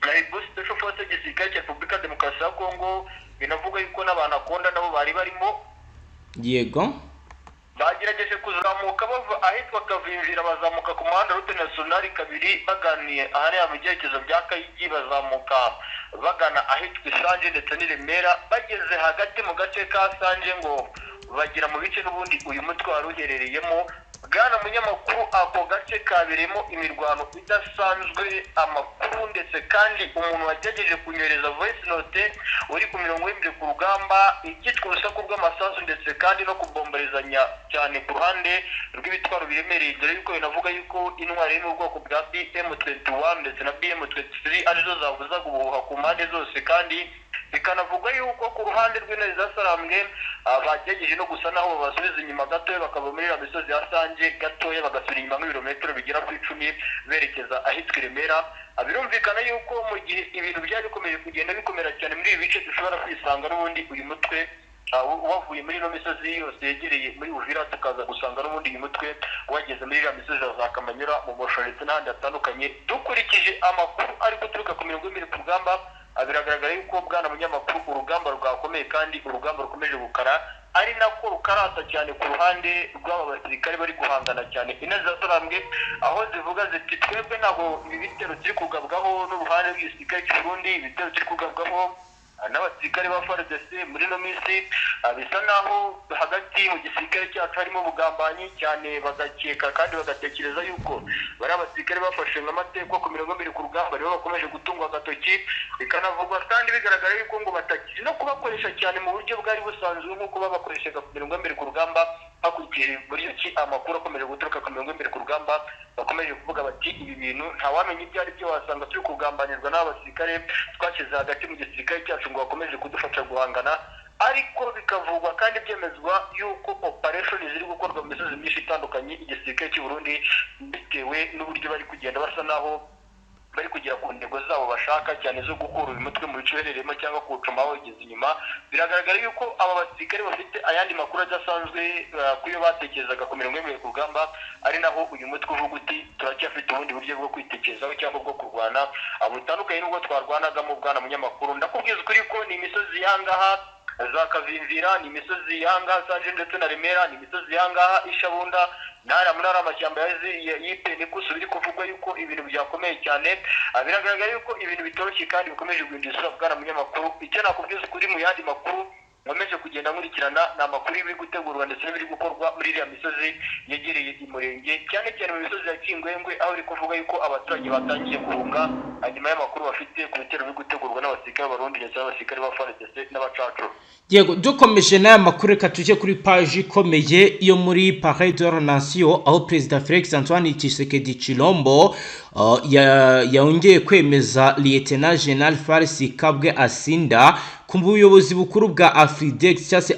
na Ibus Special Force gisirikare cya Repubulika Demokarasi ya Kongo, binavuga yuko n'abantu akunda nabo bari barimo. Yego. Bagerageje kuzamuka bava ahitwa Kavimvira bazamuka ku muhanda route nationale kabiri baganiye ahariya mu byerekezo bya Kayigi, bazamuka bagana ahitwa Isanje ndetse n'Iremera, bageze hagati mu gace ka Sanje ngo bagira mu bice n'ubundi uyu mutwe wari uherereyemo. Bwana munyamakuru, ako gace kaberemo imirwano idasanzwe, amakuru ndetse kandi umuntu wagerageje kunyohereza voice note uri ku mirongo y'imbere ku rugamba, ikitwa urusaku rw'amasasu ndetse kandi no kubombarezanya cyane ku ruhande rw'ibitwaro biremereye, dore yuko binavuga yuko intwari iri mu bwoko bwa BM21 ndetse na BM23 arizo zavuzaga ubuhuha ku mpande zose, kandi bikanavuga yuko ku ruhande rw'intare za Sarambwe bagerageje no gusa naho basubiza inyuma gatoya bakava muri ya misozi ya Sanje gatoya bagasubira inyuma nk'ibirometero bigera ku 10 berekeza ahitwa Iremera. Birumvikana yuko mu gihe ibintu byari bikomeje kugenda bikomera cyane muri ibi bice dushobora kwisanga n'ubundi uyu mutwe wavuye muri no misozi yose yegereye muri Uvira, tukaza gusanga n'ubundi uyu mutwe wageze muri ya misozi za Kamanyura mu Mosho ndetse n'ahandi hatandukanye. Dukurikije amakuru ari guturuka ku mirongo y'imbere ku rugamba, biragaragara yuko bwana munyamakuru urugamba rwakomeye kandi urugamba rukomeje gukara, ari nako rukarata cyane ku ruhande rw'aba basirikare bari guhangana cyane. Intare za Sarambwe aho zivuga ziti twebwe ntabwo ibi bitero turi kugabwaho n'uruhande rw'igisirikare cy'u Burundi, ibitero turi kugabwaho n'abasirikare ba FARDC muri no minsi, bisa naho hagati mu gisirikare cyacu harimo ubugambanyi cyane, bagakeka kandi bagatekereza yuko bari abasirikare bafashe nk'amateko ku mirongo mbere ku rugamba rero bakomeje gutungwa agatoki. Bikanavugwa kandi bigaragara yuko ngo batakiri no kubakoresha cyane mu buryo bwari busanzwe nk'uko babakoreshaga ku mirongo mbere ku rugamba, hakurikije buryo ki amakuru akomeje guturuka ku mirongo mbere ku rugamba bakomeje kuvuga bati ibi bintu ntawamenya ibyo ari byo, wasanga turi kugambanirwa n'abasirikare twashyize hagati mu gisirikare cyacu ngo bakomeje kudufasha guhangana. Ariko bikavugwa kandi byemezwa yuko operation ziri gukorwa mu misozi myinshi itandukanye igisirikare cy'u Burundi, bitewe n'uburyo bari kugenda basa naho bari kugera ku ntego zabo bashaka cyane zo gukura uyu mutwe mu bice uherereyemo cyangwa kuwucuma wageze inyuma. Biragaragara yuko aba basirikare bafite ayandi makuru adasanzwe kuyo batekerezaga ku mirongo y'imbere ku rugamba, ari naho uyu mutwe uvuga uti turacyafite ubundi buryo bwo kwitekerezaho cyangwa bwo kurwana butandukanye n'ubwo twarwanagamo. Bwana munyamakuru, ndakubwiza ukuri ko ni imisozi yangaha za Kavimvira, ni imisozi yangaha Sanje ndetse na Remera, ni imisozi yangaha Ishabunda nara muri amashyamba y'Ipene Kusu, biri kuvugwa yuko ibintu byakomeye cyane. Biragaragara yuko ibintu bitoroshye kandi bikomeje guhindura isura. Bwana munyamakuru, icyo nakubwiza ukuri mu yandi makuru nkomeje kugenda nkurikirana ni amakuru y'ibiri gutegurwa ndetse n'ibiri gukorwa muri iriya misozi yegereye umurenge, cyane cyane mu misozi ya Kingwengwe, aho biri kuvuga yuko abaturage batangiye guhunga hanyuma y'amakuru bafite ku bitero biri gutegurwa n'abasirikare b'Abarundi ndetse n'abasirikare ba FARDC n'abacacu. Yego, dukomeje n'aya makuru reka tujye kuri page ikomeye yo muri Palais de la Nation, aho Perezida Felix Antoine Tshisekedi Tshilombo yongeye kwemeza Lieutenant General Faris Kabwe Asinda ku buyobozi bukuru bwa Afridex cyangwa se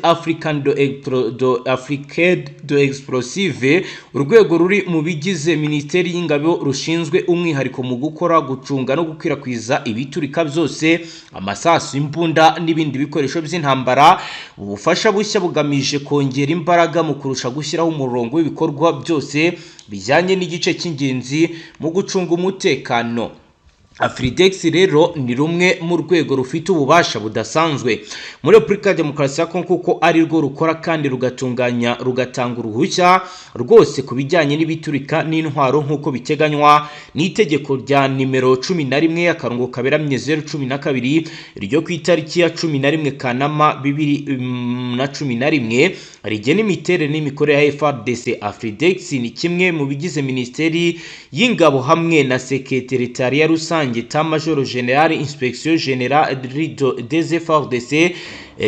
Africaid do Explosive, urwego ruri mu bigize Minisiteri y'Ingabo rushinzwe umwihariko mu gukora, gucunga no gukwirakwiza ibiturika byose, amasasu, imbunda n'ibindi bikoresho by'intambara. Ubufasha bushya bugamije kongera imbaraga mu kurusha gushyiraho umurongo w'ibikorwa byose bijyanye n'igice cy'ingenzi mu gucunga umutekano. Afridex rero ni rumwe mu rwego rufite ububasha budasanzwe muri Repubulika ya Demokarasi ya Kongo, kuko ari rwo rukora kandi rugatanga uruhushya rwose ku bijyanye n'ibiturika n'intwaro nk'uko biteganywa n'itegeko rya nimero 11 akarongo kaberamye 012 ryo ku itariki ya 11 Kanama 2011 rigena imiterere n'imikorere ya FARDC. Afridex ni kimwe mu bigize Minisiteri y'Ingabo hamwe na Sekretariat rusange État-Major Général Inspection Générale des FARDC,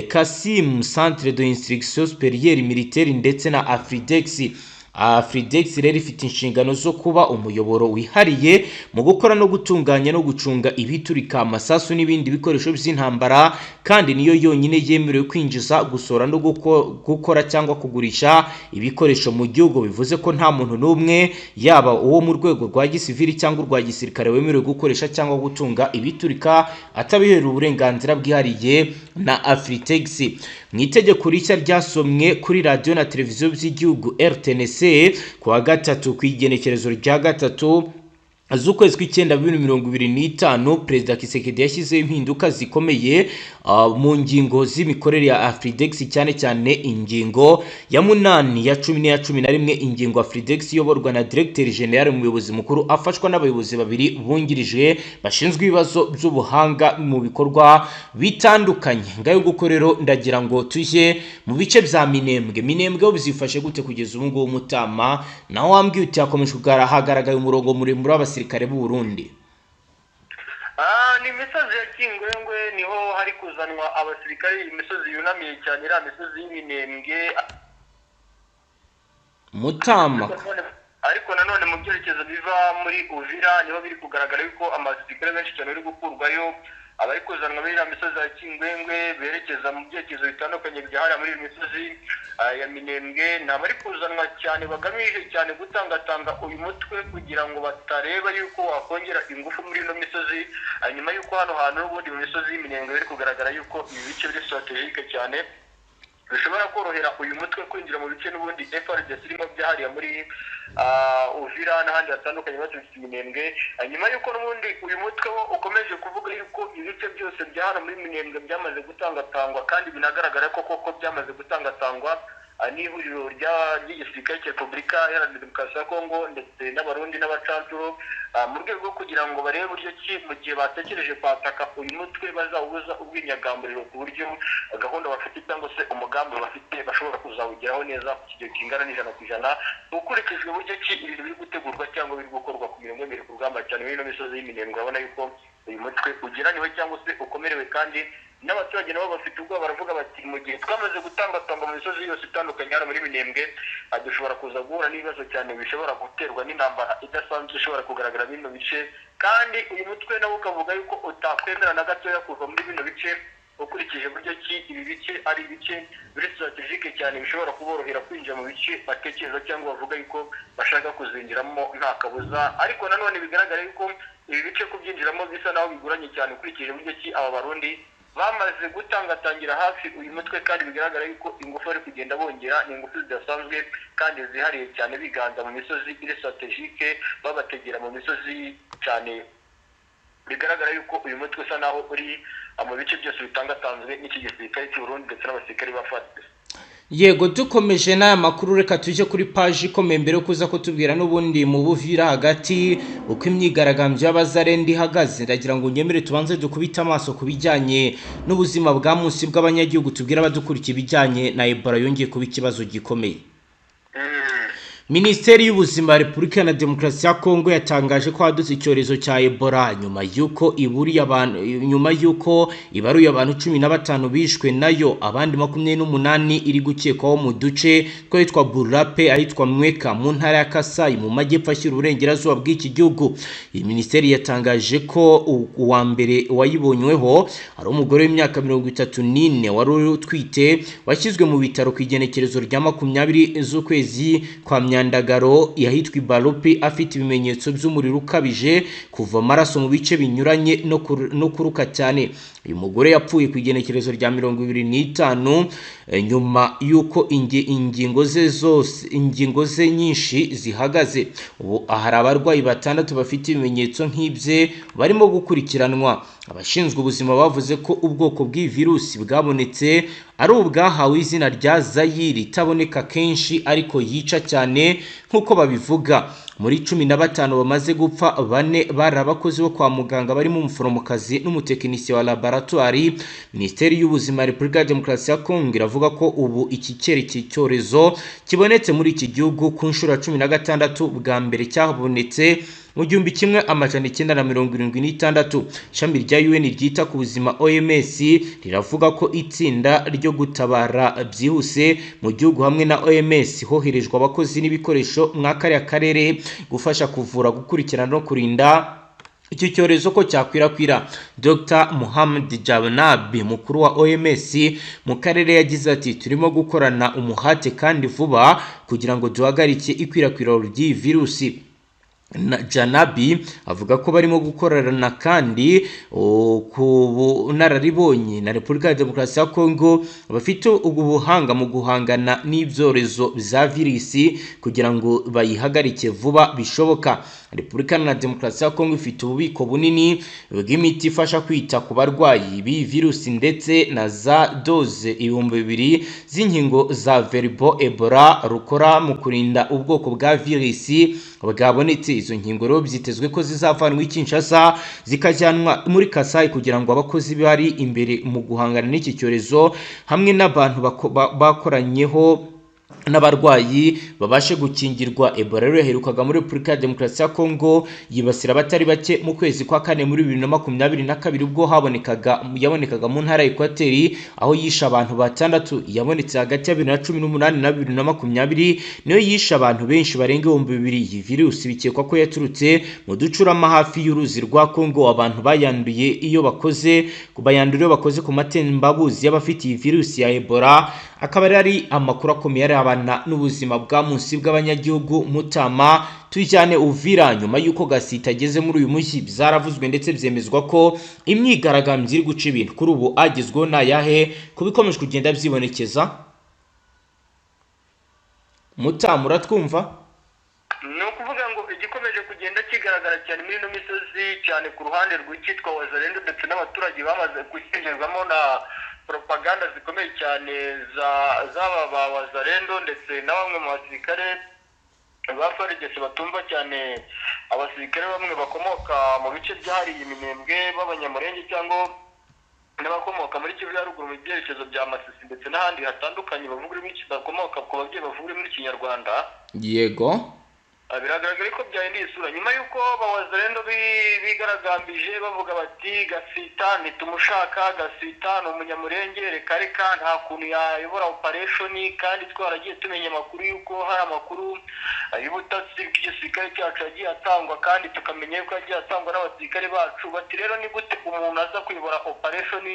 Kassim Centre d'Instruction Supérieure Militaire ndetse na Afridex. Afridex rero ifite inshingano zo kuba umuyoboro wihariye mu gukora no gutunganya no gucunga ibiturika, amasasu n'ibindi bikoresho by'intambara, kandi niyo yonyine yemerewe kwinjiza, gusora no gukora cyangwa kugurisha ibikoresho mu gihugu. Bivuze ko nta muntu n'umwe yaba uwo mu rwego rwa gisivili cyangwa urwa gisirikare wemerewe gukoresha cyangwa gutunga ibiturika atabiherewe uburenganzira bwihariye na Afridex. Mu itegeko rishya ryasomwe kuri radio na televiziyo by'igihugu RTNC kuwa gatatu ku igenekerezo rya gatatu z'ukwezi kw'icyenda 2025, Perezida Kisekedi yashyizeho impinduka zikomeye mu ngingo z'imikorere ya Afridex, cyane cyane ingingo ya 8, ya 10 ya 11. Ingingo Afridex iyoborwa na Directeur General, umuyobozi mukuru afashwa n'abayobozi babiri bungirije bashinzwe ibibazo by'ubuhanga mu bikorwa bitandukanye. Ngayo guko rero ndagira ngo tujye mu bice bya Minembwe bizifashe gute kugeza ubu ngubu Mutama, naho wambwiye uti yakomeje kugaragaye umurongo muremure w'abasirikare b'u Burundi. Ni imisozi ya Kingwengwe niho hari kuzanwa abasirikare, imisozi yunamiye cyane iriya misozi y'Iminembwe Mutama. Ariko nanone mu byerekezo biva muri Uvira niho biri kugaragara yuko abasirikare benshi cyane bari gukurwayo, abari kuzanwa muri iriya misozi ya Kingwengwe berekeza mu byerekezo bitandukanye byahariye muri misozi ya Minembwe. Ni abari kuzanwa cyane bagamije cyane gutangatanga uyu mutwe kugira ngo batareba yuko wakongera ingufu muri ino misozi, nyuma yuko hano hantu n'ubundi mu misozi y'Iminembwe biri kugaragara yuko ibi bice biri strategique cyane bishobora korohera uyu mutwe kwinjira mu bice n'ubundi FARDC irimo byahariye muri Uvira n'ahandi hatandukanye baturutse Minembwe. Nyuma yuko n'ubundi uyu mutwe wo ukomeje kuvuga yuko ibice byose bya hano muri Minembwe byamaze gutangatangwa, kandi binagaragara ko koko byamaze gutangatangwa n'ihuriro ry'igisirikare cya Repubulika Iharanira Demokarasi ya Kongo ndetse n'abarundi n'abacancuro, mu rwego rwo kugira ngo barebe uburyo ki mu gihe batekereje kwataka uyu mutwe bazawubuza ubwinyagamburiro, ku buryo gahunda bafite cyangwa se umugambi bafite bashobora kuzawugeraho neza ku kigero kingana n'100%, ukurikijwe uburyo ki ibintu biri gutegurwa cyangwa biri gukorwa ku mirimo mbere ku rugamba cyane muri ino misozi y'Iminembwe. Urabona yuko uyu mutwe ugeraniwe cyangwa se ukomerewe, kandi n'abaturage nabo bafite ubwoba, baravuga bati mu gihe twamaze gutangatanga mu misozi yose itandukanye hano muri Minembwe dushobora kuza guhura n'ibibazo cyane bishobora guterwa n'intambara idasanzwe ishobora kugaragara bino bice, kandi uyu mutwe nawo ukavuga yuko utakwemera na gatoya kuva muri bino bice, ukurikije buryo ki ibi bice ari ibice biri strategique cyane bishobora kuborohera kwinjira mu bice batekereza cyangwa bavuga yuko bashaka kuzinjiramo nta kabuza. Ariko nanone bigaragara yuko ibi bice kubyinjiramo bisa naho biguranye cyane, ukurikije buryo ki aba barundi bamaze gutangatangira hafi uyu mutwe, kandi bigaragara yuko ingufu bari kugenda bongera ni ingufu zidasanzwe kandi zihariye cyane, biganza mu misozi iri strategique, babategera mu misozi cyane. Bigaragara yuko uyu mutwe usa naho uri mu bice byose bitangatanzwe n'iki gisirikare cy'u Burundi ndetse n'abasirikare ba FARDC. Yego, dukomeje n'aya makuru reka tujye kuri page ikomeye mbere yo kuza kutubwira n'ubundi mu Buvira hagati uko imyigaragambyo y'abazarendi ihagaze. Ndagira ngo nyemere tubanze dukubita amaso ku bijyanye n'ubuzima bwa munsi bw'abanyagihugu, tubwira abadukurikiye ibijyanye na Ebola yongeye kuba ikibazo gikomeye. Minisiteri y'ubuzima ya Repubulika na Demokarasi ya Kongo yatangaje ko hadutse icyorezo cya Ebola nyuma yuko ibaruye abantu 15 bishwe nayo abandi 28 iri gukekwaho mu duce twitwa Burape ahitwa Mweka mu ntara ya Kasai mu majyepfo ashyira uburengerazuba bw'iki gihugu. Iyi minisiteri yatangaje ko uwa mbere wayibonyweho ari umugore w'imyaka 34 wari utwite washyizwe mu bitaro ku igenekerezo rya 20 z'ukwezi kwa Myandagaro yahitwa Baropi afite ibimenyetso by'umuriro ukabije kuva amaraso mu bice binyuranye no kuruka cyane. Uyu mugore yapfuye ku igenekerezo rya 25 nyuma yuko ingingo ze nyinshi zihagaze. Ubu ahari abarwayi 6 bafite ibimenyetso nk'ibye barimo gukurikiranwa. Abashinzwe ubuzima bavuze ko ubwoko bw'ivirusi bwabonetse ari ubwahawe izina rya Zaire itaboneka kenshi ariko yica cyane nk'uko babivuga. Muri 15 bamaze gupfa 4 bari abakozi bo kwa muganga barimo umuforomokazi n'umutekinisiye wa laboratoire. Minisiteri y'ubuzima ya Repubulika ya Demokarasi ya Kongo iravuga ko ubu iki cyorezo kibonetse muri iki gihugu ku nshuro ya 16 bwa mbere cyabonetse mu 1976. Ishami rya UN ryita ku buzima OMS riravuga ko itsinda ryo gutabara byihuse mu gihugu hamwe na OMS hoherejwe abakozi n'ibikoresho mw'akariya karere gufasha kuvura, gukurikirana no kurinda iki cyorezo ko cyakwirakwira. Dr Mohamed Jawnabi mukuru wa OMS mu karere yagize ati turimo gukorana umuhate kandi vuba kugira ngo duhagarike ikwirakwira ry'iyi virusi. Janabi avuga ko barimo gukorana kandi ku bunararibonye na Repubulika ya Demokarasi ya Kongo bafite ubuhanga mu guhangana n'ibyorezo bya virusi kugira ngo bayihagarike vuba bishoboka. Repubulika ya Demokarasi ya Kongo ifite ububiko bunini bw'imiti ifasha kwita ku barwayi b'iyi virusi ndetse na za doze 2000 z'inkingo za Verbo Ebola rukora mu kurinda ubwoko bwa virusi bwabonetse. Izo nkingo rero byitezwe ko zizavanwa i Kinshasa zikajyanwa muri Kasai kugira ngo abakozi bari imbere mu guhangana n'iki cyorezo hamwe n'abantu bakoranyeho n'abarwayi babashe gukingirwa. Ebola rero yaherukaga muri Repubulika ya Demokarasi ya Kongo yibasira abatari bake mu kwezi kwa 4 muri 2022 ubwo yabonekaga mu ntara ya Equateur aho yisha abantu 6. Yabonetse hagati ya 2018 na 2020 niyo yisha abantu benshi barenga 2000. Iyi virusi bikekwa ko yaturutse mu ducurama hafi y'uruzi rwa Kongo. Abantu bayanduye iyo bakoze ku matembabuzi y'abafite iyi virusi ya Ebola. Akaba ari amakuru akomeye arabana n'ubuzima bwa munsi bw'abanyagihugu. Mutama tujyane Uvira nyuma yuko Gasita ageze muri uyu mujyi. Byaravuzwe ndetse byemezwa ko imyigaragambyo iri guca ibintu kuri ubu agezweho nayahe kubikomeje kugenda byibonekeza. Mutama uratwumva? Ni ukuvuga ngo igikomeje kugenda kigaragara cyane muri ino misozi cyane ku ruhande rw'ikitwa Wazalendo ndetse n'abaturage bamaze gushyirwamo na propaganda zikomeye cyane z'aba ba Wazalendo ndetse na bamwe mu basirikare ba FARDC batumva cyane abasirikare bamwe bakomoka mu bice byahariye Minembwe b'abanyamurenge cyangwa n'abakomoka muri Kivu ya ruguru mu byerekezo bya Masisi ndetse n'ahandi hatandukanye bavuga ururimi bakomoka ku babyeyi bavuga muri Kinyarwanda. Yego, biragaragara ko byahinduye isura nyuma y'uko Abawazalendo bigaragambije bavuga bati Gasita ntitumushaka, Gasita ni umunyamurenge, reka nta kuntu yayobora operation, kandi twaragiye tumenya amakuru y'uko hari amakuru y'ubutasi bw'igisirikare cyacu yagiye atangwa kandi tukamenya yuko yagiye atangwa n'abasirikare bacu. Bati rero ni gute umuntu aza kuyobora operation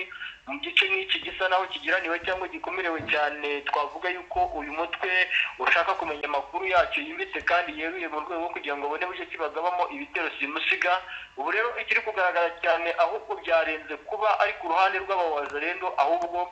mu gice nk'iki gisa naho kigiraniwe cyangwa gikomerewe cyane? Twavuga yuko uyu mutwe ushaka kumenya amakuru yacyo yimbitse kandi yeruye mu rwego rwo kugira ngo abone buryo kibagabamo ibitero simusiga. Ubu rero ikiri kugaragara cyane ahubwo byarenze kuba ari ku ruhande rw'Abawazalendo, ahubwo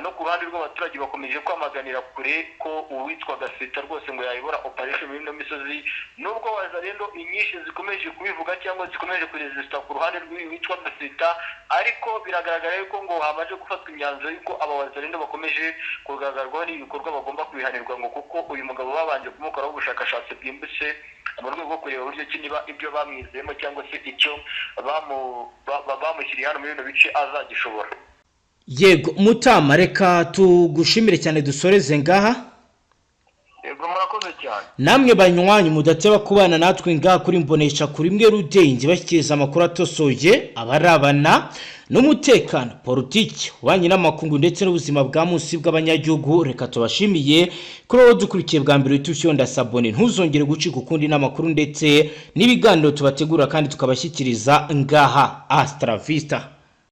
no ku ruhande rw'abaturage bakomeje kwamaganira kure ko uwitwa Gasita rwose ngo yayobora operation muri ino misozi. Nubwo Wazalendo inyinshi zikomeje kubivuga cyangwa zikomeje kuresista ku ruhande rw'uwitwa Gasita, ariko biragaragara yuko ngo hamaze gufatwa imyanzuro yuko Abawazalendo bakomeje kugaragazwa n'ibikorwa bagomba kubihanirwa, ngo kuko uyu mugabo babanje kumukoraho ubushakashatsi bwimbitse mu rwego rwo kureba uburyo ki niba ibyo bamwizeyemo cyangwa se icyo bamushyiriye hano muri bino bice azagishobora. Yego Mutama, reka tugushimire cyane dusoreze ngaha. yego murakoze cyane. Namwe banywanyi mudateba kubana natwe ngaha kuri Mbonesha kuri imwe Rudenge bashyikiriza amakuru atosoye abarabana n'umutekano, politiki, ububanyi n'amakungu ndetse n'ubuzima bwa munsi bw'abanyagihugu. Reka tubashimiye kuri wowe dukurikiye bwa mbere tufyonda sabone, ntuzongere gucika ukundi n'amakuru ndetse n'ibiganiro tubategura kandi tukabashyikiriza ngaha. Astra Vista.